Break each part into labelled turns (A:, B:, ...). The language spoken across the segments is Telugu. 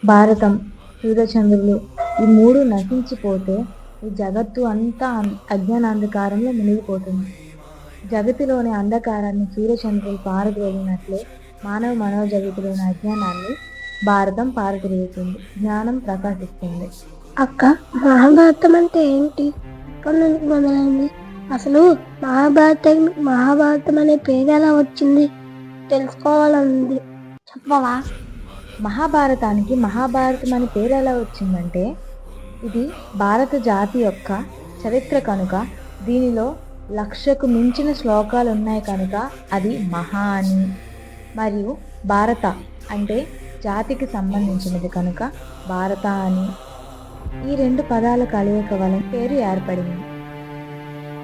A: భారతం, సూర్యచంద్రులు ఈ మూడు నశించిపోతే ఈ జగత్తు అంతా అజ్ఞానాంధకారంలో మునిగిపోతుంది. జగతిలోని అంధకారాన్ని సూర్యచంద్రులు పారద్రోలినట్లే మానవ మనోజగతిలోని అజ్ఞానాన్ని భారతం పారద్రోలుతుంది. జ్ఞానం ప్రకాశిస్తుంది.
B: అక్క, మహాభారతం అంటే ఏంటి? ఎక్కడి నుంచి మొదలైంది? అసలు మహాభారతం అనే పేరు ఎలా వచ్చింది తెలుసుకోవాలంది, చెప్పవా?
A: మహాభారతానికి మహాభారతం అనే పేరు ఎలా వచ్చిందంటే, ఇది భారత జాతి యొక్క చరిత్ర కనుక, దీనిలో 1,00,000కు మించిన శ్లోకాలు ఉన్నాయి కనుక అది మహా అని, మరియు భారత అంటే జాతికి సంబంధించినది కనుక భారత అని ఈ రెండు పదాల కలయిక వలన పేరు ఏర్పడింది.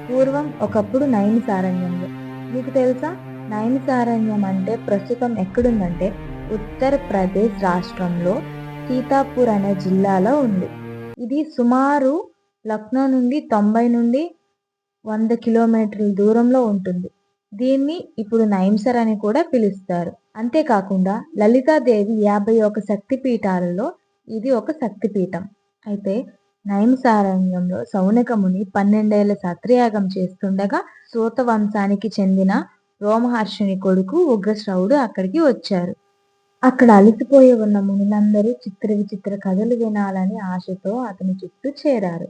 A: పూర్వం ఒకప్పుడు నైమిసారణ్యంలో, మీకు తెలుసా నైమిసారణ్యం అంటే ప్రస్తుతం ఎక్కడుందంటే ఉత్తరప్రదేశ్ రాష్ట్రంలో సీతాపూర్ అనే జిల్లాలో ఉంది. ఇది సుమారు లక్నో నుండి 90 నుండి 100 కిలోమీటర్ల దూరంలో ఉంటుంది. దీన్ని ఇప్పుడు నైమిసర్ అని కూడా పిలుస్తారు. అంతేకాకుండా లలితాదేవి 51 శక్తిపీఠాలలో ఇది ఒక శక్తిపీఠం. అయితే నైమిసారణ్యంలో సౌనకముని 12 ఏళ్ల సత్రయాగం చేస్తుండగా సూత వంశానికి చెందిన రోమహర్షుని కొడుకు ఉగ్రశ్రవుడు అక్కడికి వచ్చారు. అక్కడ అలసిపోయి ఉన్న మునులందరూ చిత్ర విచిత్ర కథలు వినాలని ఆశతో అతని చుట్టూ చేరారు.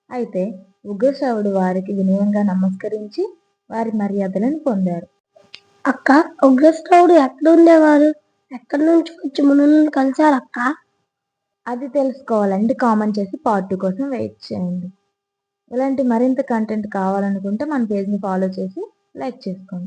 A: అయితే ఉగ్రశ్రవుడు వారికి వినయంగా నమస్కరించి వారి మర్యాదలను పొందారు.
B: అక్క, ఉగ్రశ్రవుడు ఎక్కడ ఉండేవారు? ఎక్కడి నుంచి వచ్చి మునులను కలిశారక్క?
A: అది తెలుసుకోవాలంటే కామెంట్ చేసి పార్ట్ 2 కోసం వెయిట్ చేయండి. ఇలాంటి మరింత కంటెంట్ కావాలనుకుంటే మన పేజ్ని ఫాలో చేసి లైక్ చేసుకోండి.